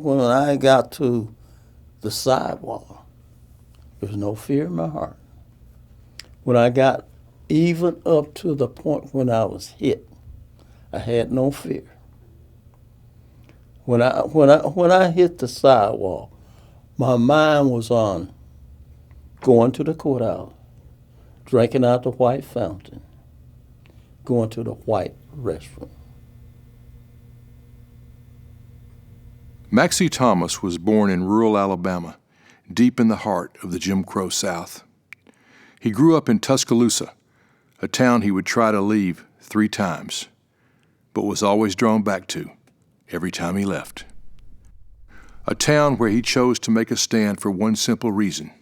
when I got to the sidewalk, there was no fear in my heart. When I got even up to the point when I was hit, I had no fear. When I hit the sidewalk, my mind was on going to the courthouse, drinking out the white fountain, going to the white restaurant. Maxie Thomas was born in rural Alabama, deep in the heart of the Jim Crow South. He grew up in Tuscaloosa, a town he would try to leave 3 times, but was always drawn back to every time he left. A town where he chose to make a stand for one simple reason: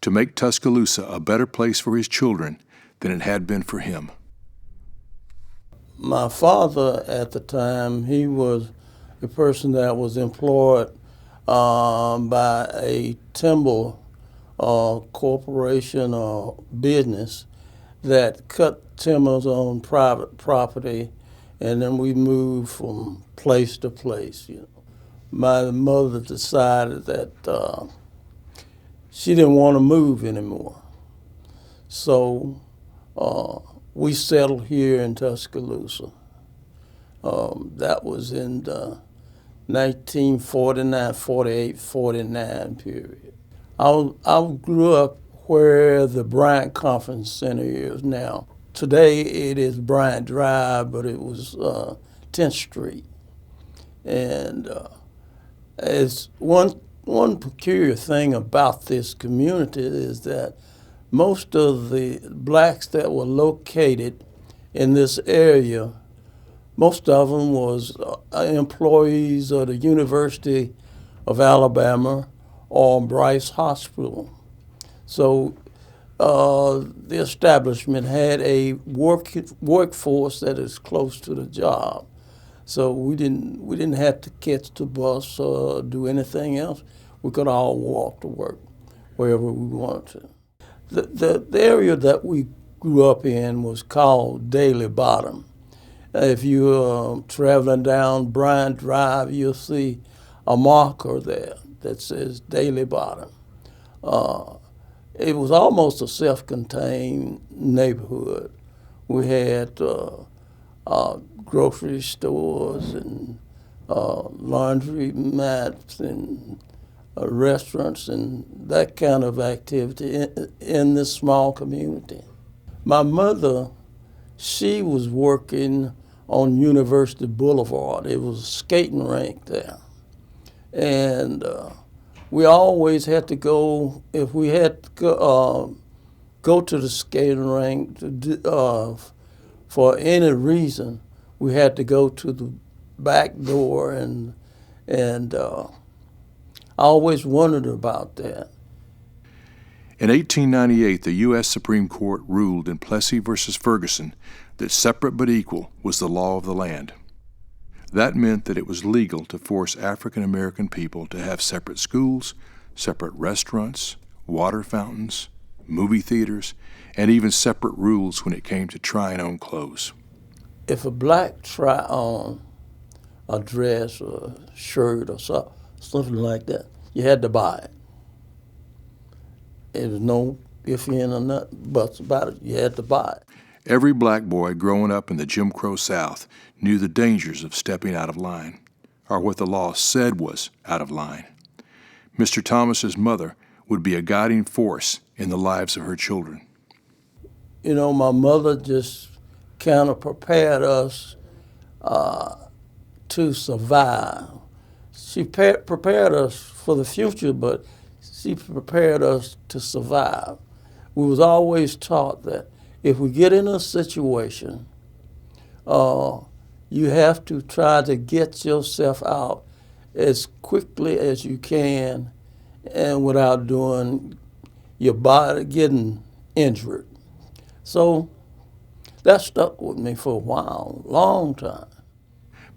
to make Tuscaloosa a better place for his children than it had been for him. My father at the time, he was a person that was employed by a timber corporation or business that cut timbers on private property, and then we moved from place to place. My mother decided that she didn't want to move anymore, so we settled here in Tuscaloosa. That was in the 1949, 48, 49 period. I grew up where the Bryant Conference Center is now. Today it is Bryant Drive, but it was 10th Street. And it's one peculiar thing about this community is that most of the blacks that were located in this area, most of them was employees of the University of Alabama or Bryce Hospital. So the establishment had a workforce that is close to the job. So we didn't have to catch the bus or do anything else. We could all walk to work wherever we wanted to. The area that we grew up in was called Daly Bottom. If you're traveling down Bryant Drive, you'll see a marker there that says Daly Bottom. It was almost a self-contained neighborhood. We had grocery stores and laundry mats and restaurants and that kind of activity in this small community. My mother, she was working on University Boulevard. It was a skating rink there. And we always had to go, if we had to go to the skating rink for any reason, we had to go to the back door, and I always wondered about that. In 1898, the U.S. Supreme Court ruled in Plessy v. Ferguson that separate but equal was the law of the land. That meant that it was legal to force African American people to have separate schools, separate restaurants, water fountains, movie theaters, and even separate rules when it came to trying on clothes. If a black try on a dress or a shirt or something like that, you had to buy it. There was no ifs, ands, or nothing buts about it. You had to buy it. Every black boy growing up in the Jim Crow South knew the dangers of stepping out of line, or what the law said was out of line. Mr. Thomas's mother would be a guiding force in the lives of her children. You know, my mother just kind of prepared us to survive. She prepared us for the future, but she prepared us to survive. We was always taught that if we get in a situation, you have to try to get yourself out as quickly as you can and without doing your body getting injured. So that stuck with me for a while, long time.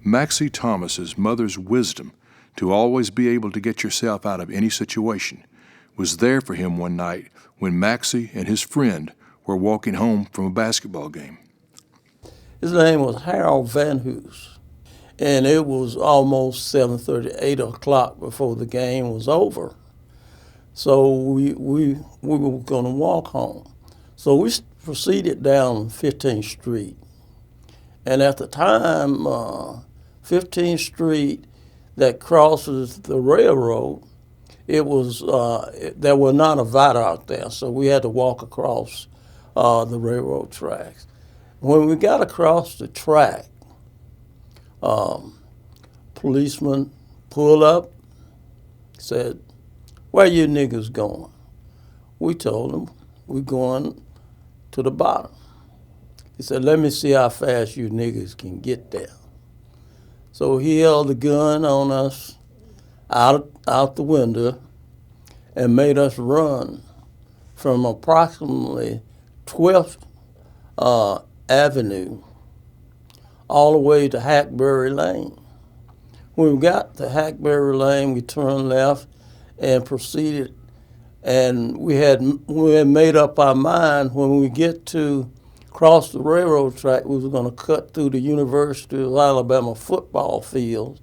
Maxie Thomas's mother's wisdom to always be able to get yourself out of any situation was there for him one night when Maxie and his friend were walking home from a basketball game. His name was Harold Van Hoos. and it was almost 7:30, 8 o'clock before the game was over. So we were going to walk home. So we proceeded down 15th Street. And at the time, 15th Street that crosses the railroad, it was there was not a viaduct there, so we had to walk across the railroad tracks. When we got across the track, policeman pulled up, said, "Where you niggas going?" We told him, "We're going to the bottom." He said, "Let me see how fast you niggas can get there." So he held the gun on us out the window and made us run from approximately 12th Avenue all the way to Hackberry Lane. When we got to Hackberry Lane, we turned left and proceeded, and we had made up our mind when we get to cross the railroad track, we were going to cut through the University of Alabama football fields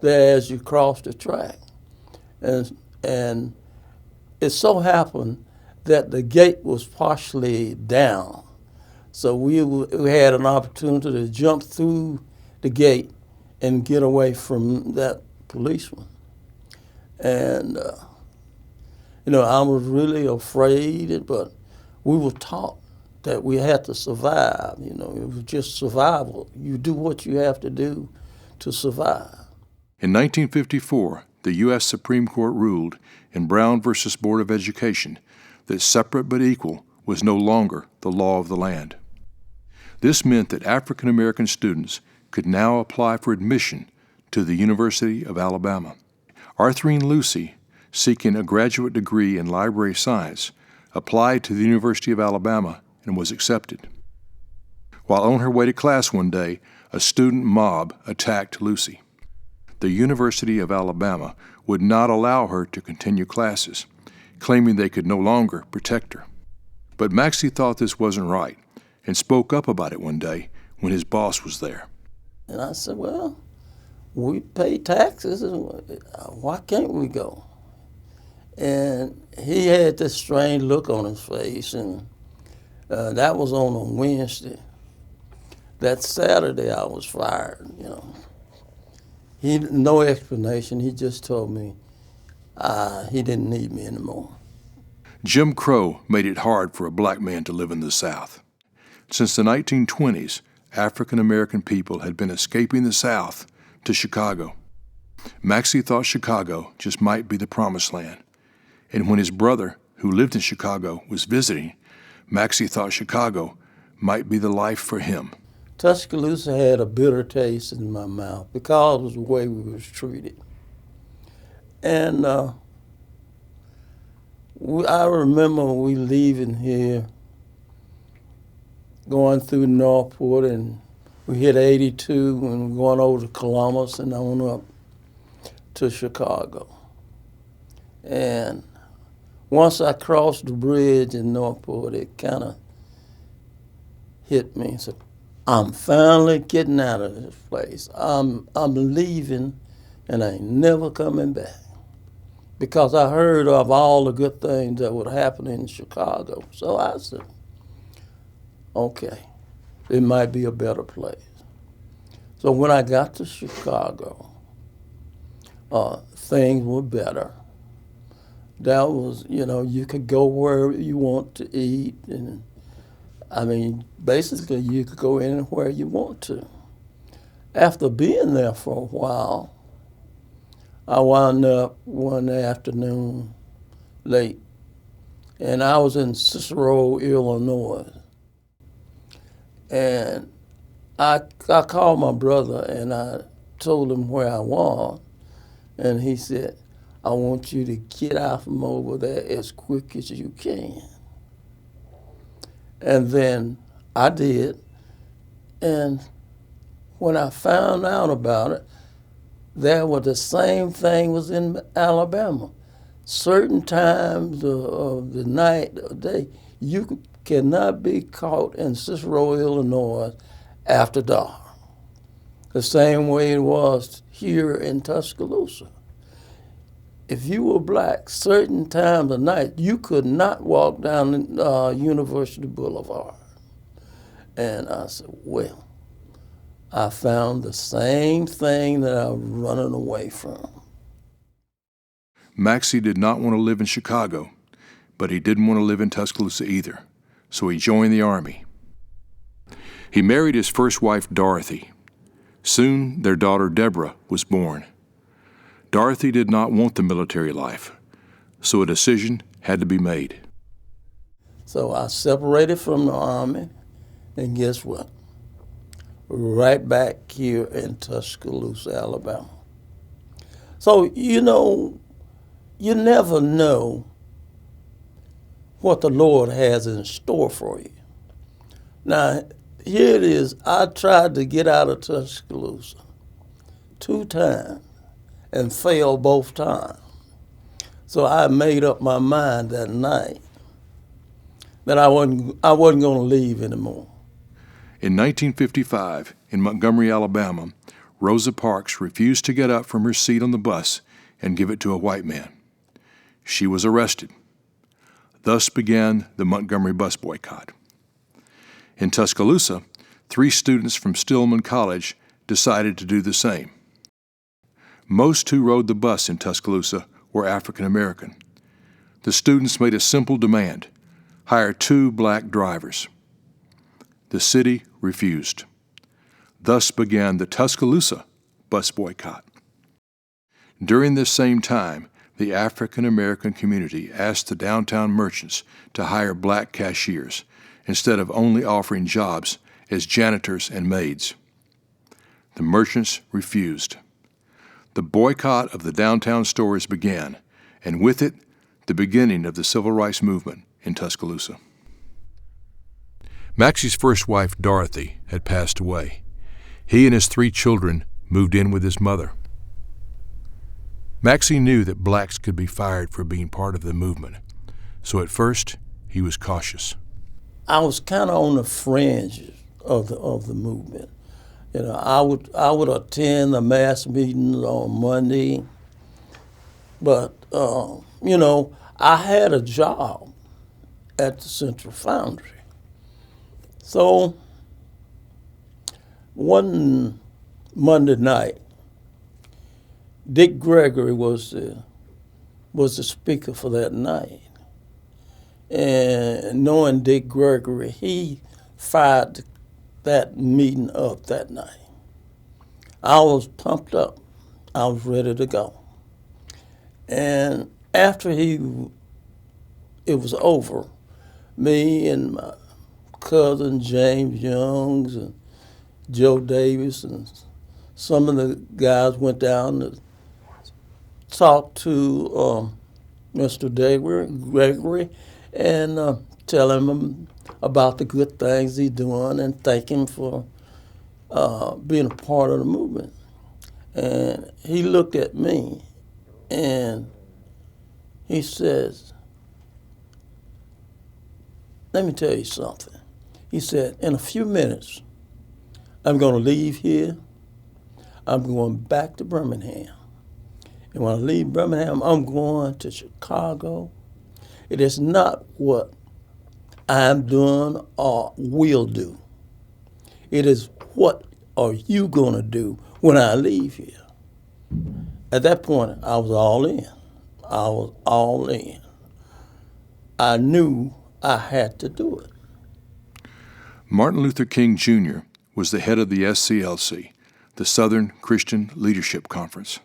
there as you cross the track. And it so happened that the gate was partially down. So we had an opportunity to jump through the gate and get away from that policeman. And, I was really afraid, but we were taught that we had to survive. It was just survival. You do what you have to do to survive. In 1954, the U.S. Supreme Court ruled in Brown v. Board of Education that separate but equal was no longer the law of the land. This meant that African American students could now apply for admission to the University of Alabama. Arthurine Lucy, seeking a graduate degree in library science, applied to the University of Alabama and was accepted. While on her way to class one day, a student mob attacked Lucy. The University of Alabama would not allow her to continue classes, claiming they could no longer protect her. But Maxie thought this wasn't right and spoke up about it one day when his boss was there. And I said, "Well, we pay taxes, why can't we go?" And he had this strange look on his face, and that was on a Wednesday. That Saturday, I was fired, No explanation. He just told me he didn't need me anymore. Jim Crow made it hard for a black man to live in the South. Since the 1920s, African American people had been escaping the South to Chicago. Maxie thought Chicago just might be the promised land. And when his brother, who lived in Chicago, was visiting, Maxie thought Chicago might be the life for him. Tuscaloosa had a bitter taste in my mouth because of the way we was treated. And I remember we leaving here, going through Northport, and we hit 82 and going over to Columbus and on up to Chicago. And once I crossed the bridge in Northport, it kind of hit me. So I'm finally getting out of this place. I'm leaving, and I ain't never coming back. Because I heard of all the good things that would happen in Chicago. So I said, okay, it might be a better place. So when I got to Chicago, things were better. That was, you could go wherever you want to eat. And basically you could go anywhere you want to. After being there for a while, I wound up one afternoon late, and I was in Cicero, Illinois. And I called my brother and I told him where I was, and he said, "I want you to get out from over there as quick as you can." And then I did, and when I found out about it, there was the same thing was in Alabama. Certain times of the night or day, you cannot be caught in Cicero, Illinois after dark. the same way it was here in Tuscaloosa. If you were black, certain times of night, you could not walk down University Boulevard. And I said, well, I found the same thing that I was running away from. Maxie did not want to live in Chicago, but he didn't want to live in Tuscaloosa either, so he joined the Army. He married his first wife, Dorothy. Soon, their daughter, Deborah, was born. Dorothy did not want the military life, so a decision had to be made. So I separated from the Army, and guess what? Right back here in Tuscaloosa, Alabama. So, you know, you never know what the Lord has in store for you. Now, here it is. I tried to get out of Tuscaloosa 2 times and failed both times. So I made up my mind that night that I wasn't going to leave anymore. In 1955, in Montgomery, Alabama, Rosa Parks refused to get up from her seat on the bus and give it to a white man. She was arrested. Thus began the Montgomery bus boycott. In Tuscaloosa, 3 students from Stillman College decided to do the same. Most who rode the bus in Tuscaloosa were African American. The students made a simple demand: hire 2 black drivers. The city refused. Thus began the Tuscaloosa bus boycott. During this same time, the African American community asked the downtown merchants to hire black cashiers instead of only offering jobs as janitors and maids. The merchants refused. The boycott of the downtown stores began, and with it, the beginning of the civil rights movement in Tuscaloosa. Maxie's first wife, Dorothy, had passed away. He and his 3 children moved in with his mother. Maxie knew that blacks could be fired for being part of the movement, so at first he was cautious. I was kind of on the fringe of the movement. You know, I would attend the mass meetings on Monday, but you know, I had a job at the Central Foundry. So one Monday night, Dick Gregory was the speaker for that night. And knowing Dick Gregory, he fired that meeting up that night. I was pumped up. I was ready to go. And after it was over, me and my cousin James Youngs and Joe Davis and some of the guys went down to talk to Mr. Gregory and tell him about the good things he's doing and thank him for being a part of the movement. And he looked at me and he says, let me tell you something. He said, in a few minutes, I'm going to leave here. I'm going back to Birmingham. And when I leave Birmingham, I'm going to Chicago. It is not what I'm doing or will do. It is what are you going to do when I leave here? At that point, I was all in. I was all in. I knew I had to do it. Martin Luther King Jr. was the head of the SCLC, the Southern Christian Leadership Conference.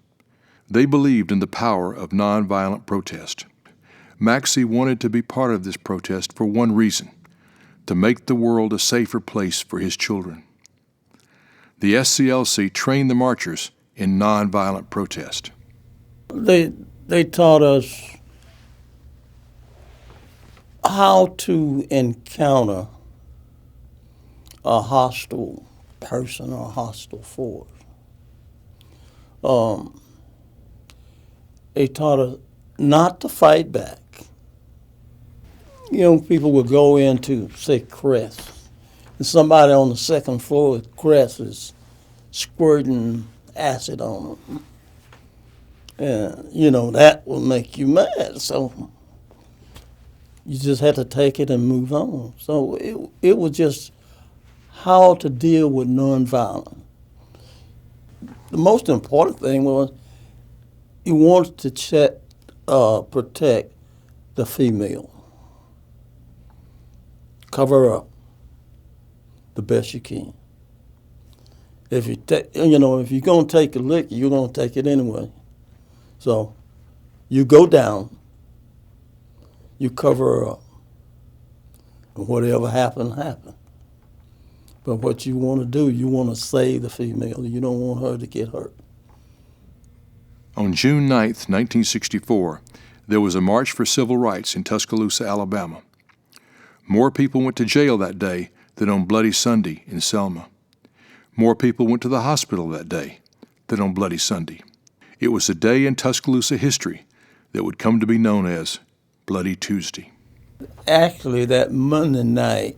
They believed in the power of nonviolent protest. Maxie wanted to be part of this protest for one reason: to make the world a safer place for his children. The SCLC trained the marchers in nonviolent protest. They taught us how to encounter a hostile person or a hostile force. They taught us not to fight back. Young people would go into, say, Crest, and somebody on the second floor at Crest is squirting acid on them. And, you know, that will make you mad. So you just had to take it and move on. So it was just how to deal with nonviolence. The most important thing was you wanted to protect the female. Cover her up the best you can. If you if you're gonna take a lick, you're gonna take it anyway. So you go down, you cover her up, and whatever happened, happened. But what you want to do, you want to save the female. You don't want her to get hurt. On June 9th, 1964, there was a March for Civil Rights in Tuscaloosa, Alabama. More people went to jail that day than on Bloody Sunday in Selma. More people went to the hospital that day than on Bloody Sunday. It was a day in Tuscaloosa history that would come to be known as Bloody Tuesday. Actually, that Monday night,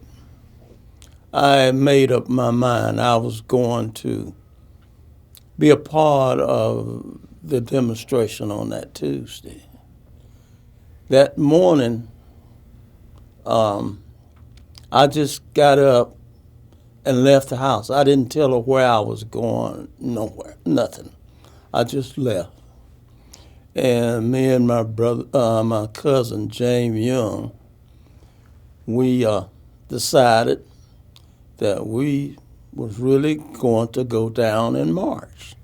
I made up my mind I was going to be a part of the demonstration on that Tuesday. That morning, I just got up and left the house. I didn't tell her where I was going, nowhere, nothing. I just left. And me and my brother, my cousin, James Young, we decided that we was really going to go down and march.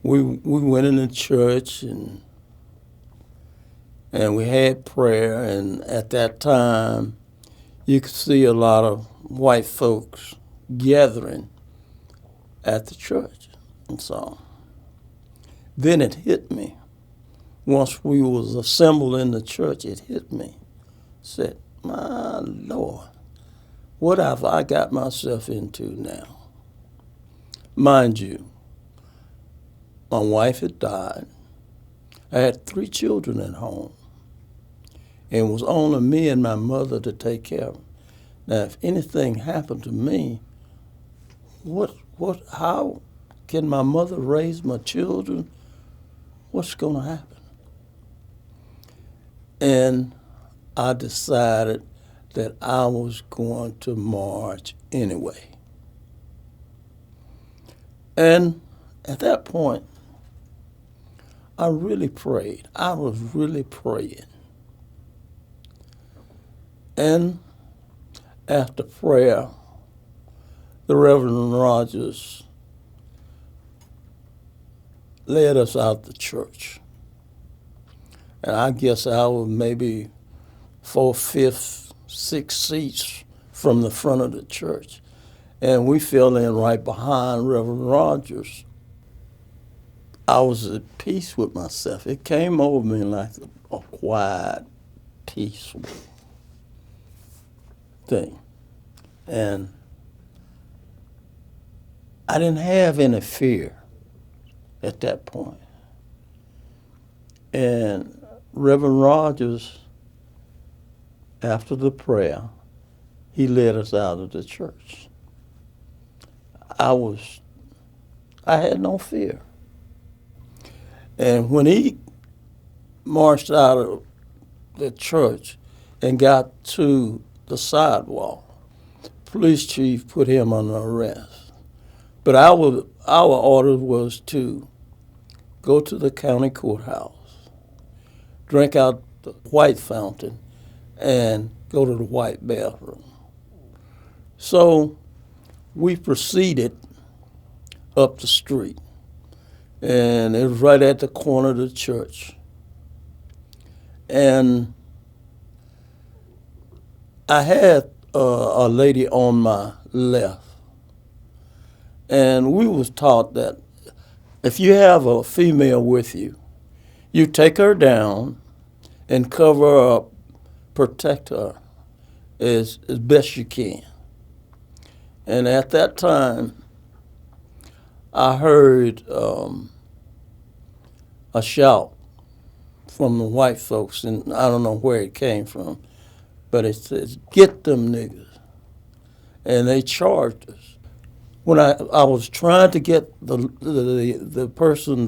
We went in the church and we had prayer, and at that time you could see a lot of white folks gathering at the church. And so then it hit me. Once we was assembled in the church, it hit me. Said, my Lord, what have I got myself into now? Mind you, my wife had died. I had 3 children at home. And it was only me and my mother to take care of them. Now, if anything happened to me, how can my mother raise my children? What's going to happen? And I decided that I was going to march anyway. And at that point, I really prayed. I was really praying. And after prayer, the Reverend Rogers led us out the church. And I guess I was maybe 4, 5, 6 seats from the front of the church. And we fell in right behind Reverend Rogers. I was at peace with myself. It came over me like a quiet, peaceful thing. And I didn't have any fear at that point. And Reverend Rogers, after the prayer, he led us out of the church. I had no fear. And when he marched out of the church and got to the sidewalk, police chief put him under arrest. But our order was to go to the county courthouse, drink out the white fountain, and go to the white bathroom. So we proceeded up the street, and it was right at the corner of the church. And I had a lady on my left, and we was taught that if you have a female with you, you take her down and cover her up, protect her as best you can. And at that time, I heard a shout from the white folks, and I don't know where it came from, but it says, "Get them niggas." And they charged us. when I was trying to get the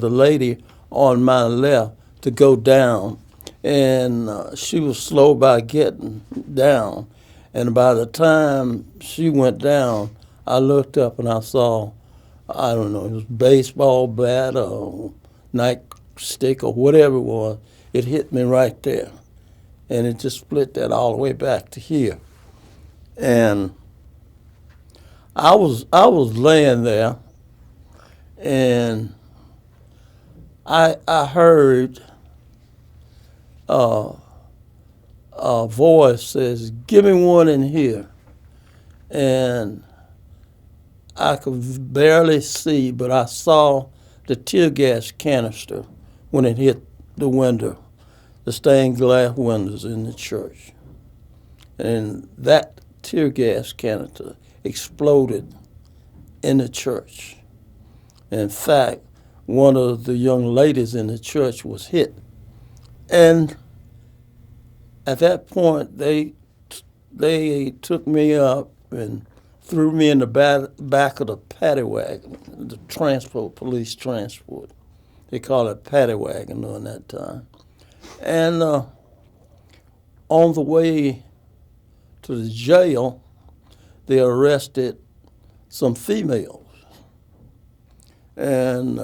lady on my left to go down, and she was slow by getting down. And by the time she went down, I looked up and I saw, I don't know, it was a baseball bat or nightstick or whatever it was. It hit me right there, and it just split that all the way back to here. And I was laying there, and I heard a voice says, "Give me one in here," and I could barely see, but I saw the tear gas canister when it hit the window, the stained glass windows in the church, and that tear gas canister exploded in the church. In fact, one of the young ladies in the church was hit. And at that point, they took me up and threw me in the back of the paddy wagon, the police transport. They call it paddy wagon during that time. And on the way to the jail, they arrested some females, and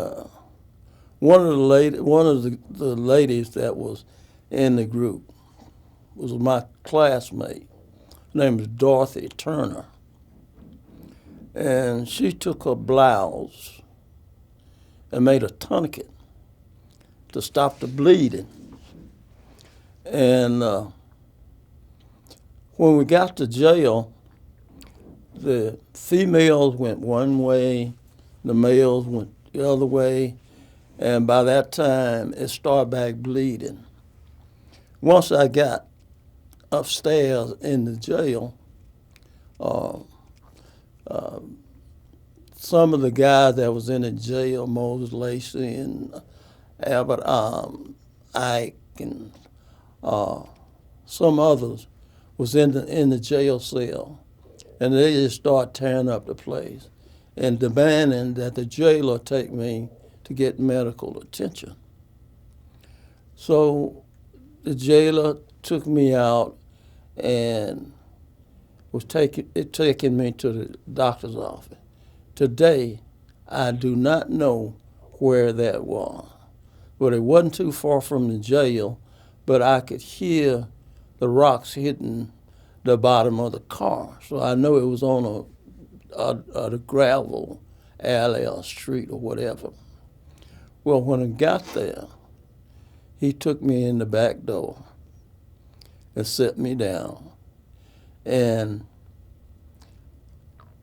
one of the ladies that was in the group was my classmate. Her name is Dorothy Turner, and she took her blouse and made a tourniquet to stop the bleeding. And when we got to jail, the females went one way, the males went the other way, and by that time it started back bleeding. Once I got upstairs in the jail, some of the guys that was in the jail, Moses Lacey and Albert Ike and some others, was in the jail cell. And they just start tearing up the place and demanding that the jailer take me to get medical attention. So the jailer took me out and was taking me to the doctor's office. Today, I do not know where that was, but it wasn't too far from the jail, but I could hear the rocks hitting the bottom of the car. So I know it was on a gravel alley or street or whatever. Well, when I got there, he took me in the back door and set me down. And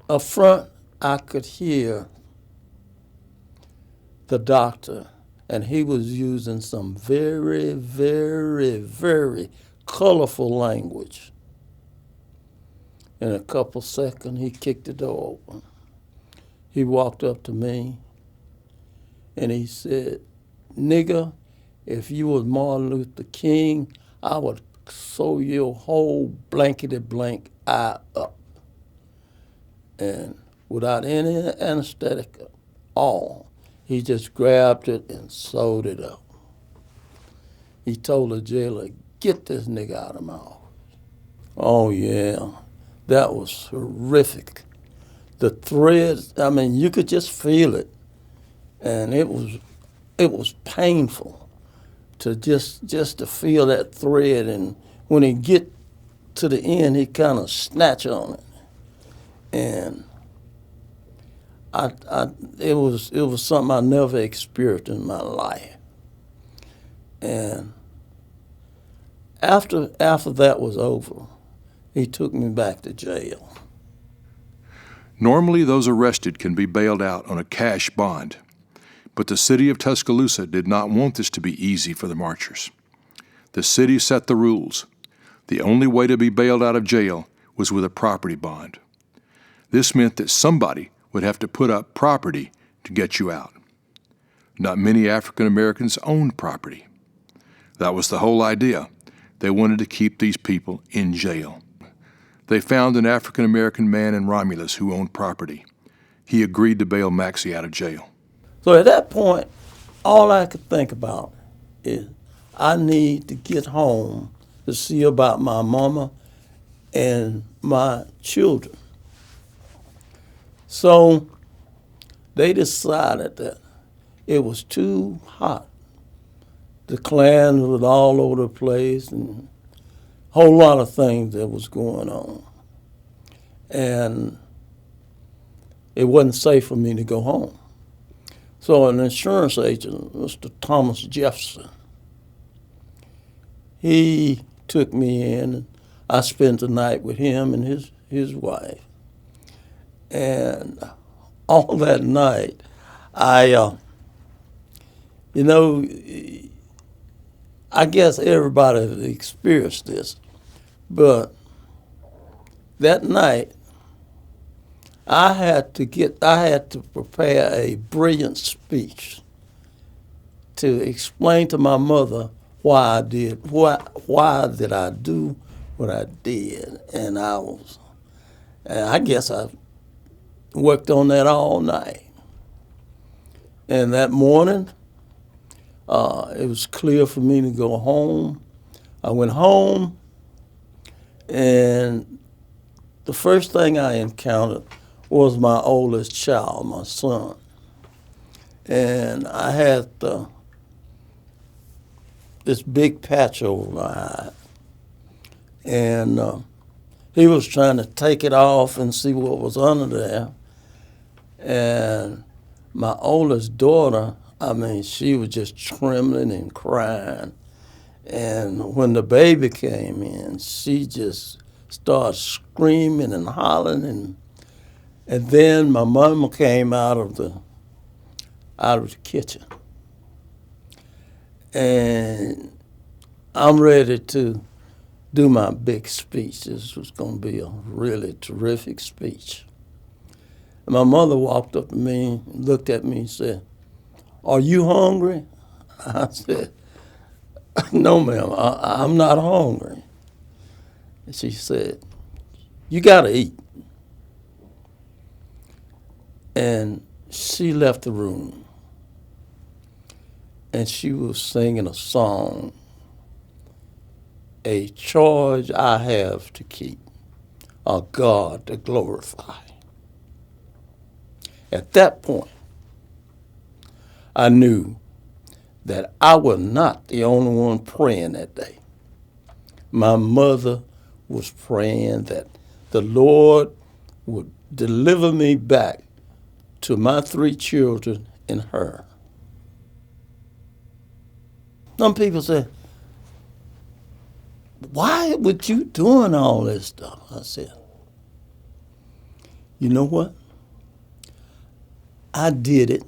up front, I could hear the doctor, and he was using some very, very, very colorful language. In a couple seconds, he kicked the door open. He walked up to me, and he said, "Nigger, if you was Martin Luther King, I would sew your whole blankety-blank eye up." And without any anesthetic at all, he just grabbed it and sewed it up. He told the jailer, "Get this nigga out of my office." Oh, yeah. That was horrific. The threads, I mean, you could just feel it. And it was painful to just to feel that thread. And when he get to the end, he kind of snatch on it. And it was something I never experienced in my life. And after that was over, he took me back to jail. Normally, those arrested can be bailed out on a cash bond, but the city of Tuscaloosa did not want this to be easy for the marchers. The city set the rules. The only way to be bailed out of jail was with a property bond. This meant that somebody would have to put up property to get you out. Not many African Americans owned property. That was the whole idea. They wanted to keep these people in jail. They found an African American man in Romulus who owned property. he agreed to bail Maxie out of jail. So at that point, all I could think about is I need to get home to see about my mama and my children. So they decided that it was too hot. The Klan was all over the place and a whole lot of things that was going on. And it wasn't safe for me to go home. So an insurance agent, Mr. Thomas Jefferson, he took me in, and I spent the night with him and his wife. And all that night, I guess everybody experienced this, but that night, I had to prepare a brilliant speech to explain to my mother why did I do what I did, and I guess I worked on that all night. And that morning, it was clear for me to go home. I went home, and the first thing I encountered was my oldest child, my son. And I had this big patch over my eye. And he was trying to take it off and see what was under there. And my oldest daughter, she was just trembling and crying. And when the baby came in, she just started screaming and hollering. And then my mama came out of the kitchen. And I'm ready to do my big speech. This was going to be a really terrific speech. And my mother walked up to me, looked at me and said, "Are you hungry?" I said, "No, ma'am, I'm not hungry." And she said, "You got to eat." And she left the room. And she was singing a song, "A charge I have to keep, a God to glorify." At that point, I knew that I was not the only one praying that day. My mother was praying that the Lord would deliver me back to my 3 children and her. Some people say, "Why would you doing all this stuff?" I said, "You know what? I did it,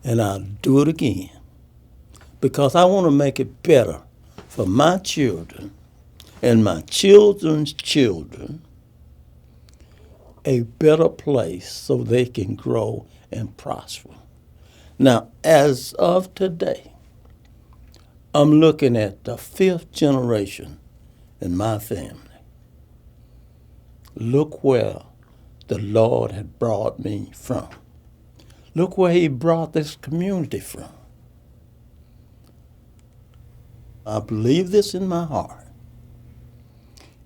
and I'll do it again, because I want to make it better for my children and my children's children, a better place so they can grow and prosper." Now, as of today, I'm looking at the 5th generation in my family. Look where the Lord had brought me from. Look where he brought this community from. I believe this in my heart.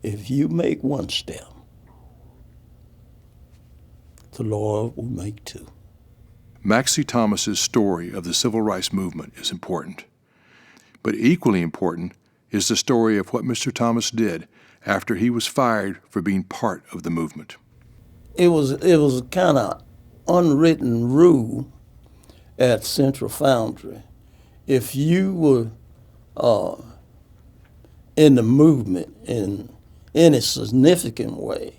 If you make one step, the Lord will make 2. Maxie Thomas's story of the civil rights movement is important. But equally important is the story of what Mr. Thomas did after he was fired for being part of the movement. It was a kind of unwritten rule at Central Foundry. If you were in the movement in any significant way,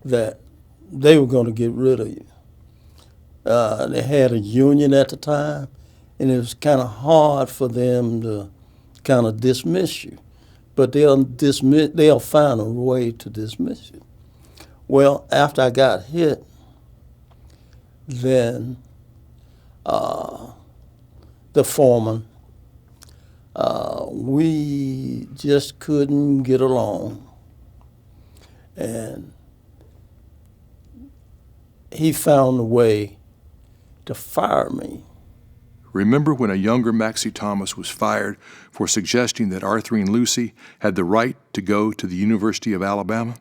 that they were going to get rid of you. They had a union at the time, and it was kind of hard for them to kind of dismiss you. But they'll find a way to dismiss you. Well, after I got hit, then the foreman, we just couldn't get along. And he found a way to fire me. Remember when a younger Maxie Thomas was fired for suggesting that Arthur and Lucy had the right to go to the University of Alabama?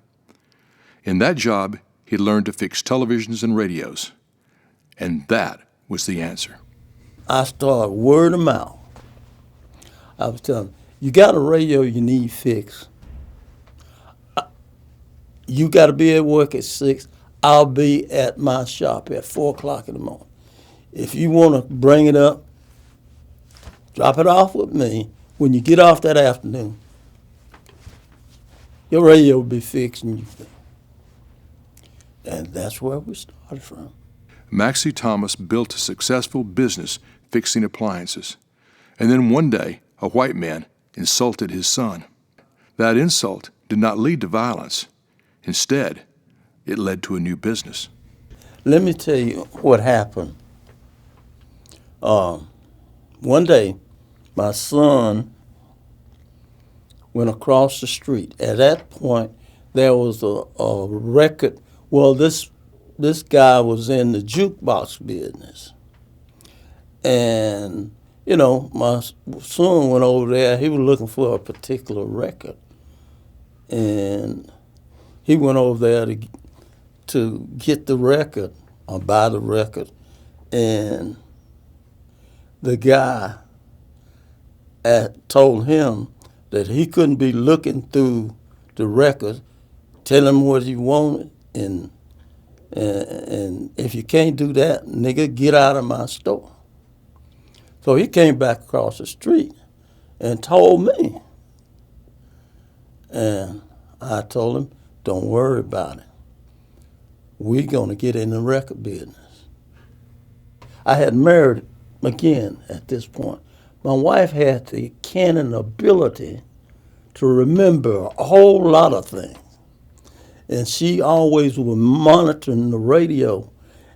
In that job, he learned to fix televisions and radios, and that was the answer. I started word of mouth. I was telling him, you got a radio you need fixed. You got to be at work at 6. I'll be at my shop at 4 o'clock in the morning. If you want to bring it up, drop it off with me. When you get off that afternoon, your radio will be fixed. And that's where we started from. Maxie Thomas built a successful business fixing appliances. And then one day, a white man insulted his son. That insult did not lead to violence. Instead, it led to a new business. Let me tell you what happened. One day, my son went across the street. At that point, there was a record. Well, this guy was in the jukebox business. And, you know, my son went over there. He was looking for a particular record. And he went over there to get the record or buy the record. And the guy told him that he couldn't be looking through the record, tell him what he wanted, and if you can't do that, nigga, get out of my store. So he came back across the street and told me. And I told him, don't worry about it. We're going to get in the record business. I had married again at this point. My wife had the cannon ability to remember a whole lot of things. And she always was monitoring the radio.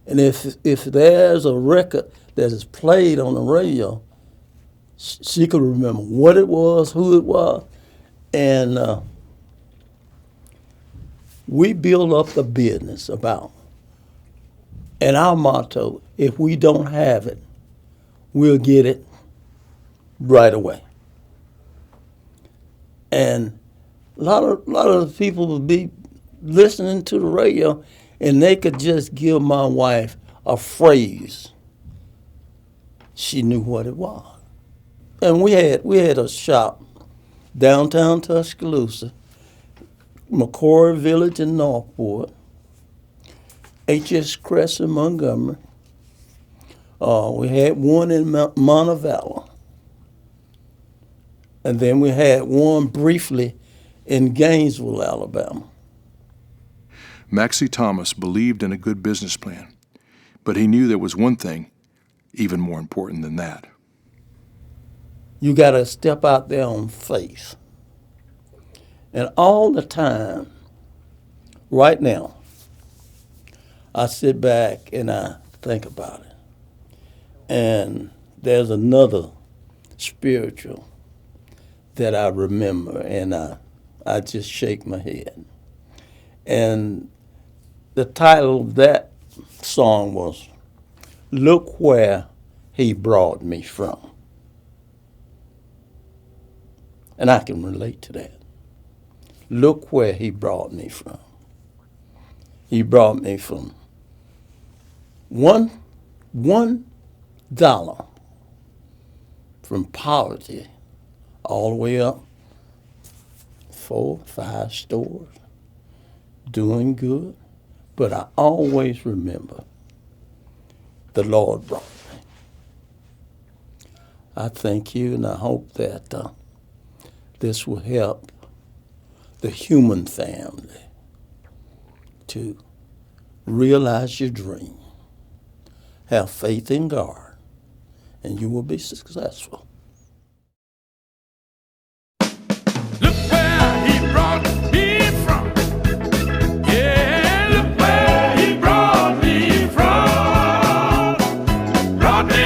And if there's a record that is played on the radio, she could remember what it was, who it was. And we built up the business about. And our motto, if we don't have it, we'll get it right away. And a lot of the people would be listening to the radio, and they could just give my wife a phrase. She knew what it was. And we had a shop downtown Tuscaloosa, McCoy Village in Northport, H.S. Crest in Montgomery. We had one in Montevallo. And then we had one briefly in Gainesville, Alabama. Maxie Thomas believed in a good business plan, but he knew there was one thing even more important than that. You got to step out there on faith. And all the time, right now, I sit back and I think about it. And there's another spiritual that I remember, and I just shake my head. And the title of that song was, Look Where He Brought Me From. And I can relate to that. Look where he brought me from. He brought me from $1 from poverty all the way up 4, 5 stores, doing good. But I always remember the Lord brought me. I thank you, and I hope that this will help the human family to realize your dream. Have faith in God, and you will be successful. Look where he brought me from. Yeah, look where he brought me from. Brought me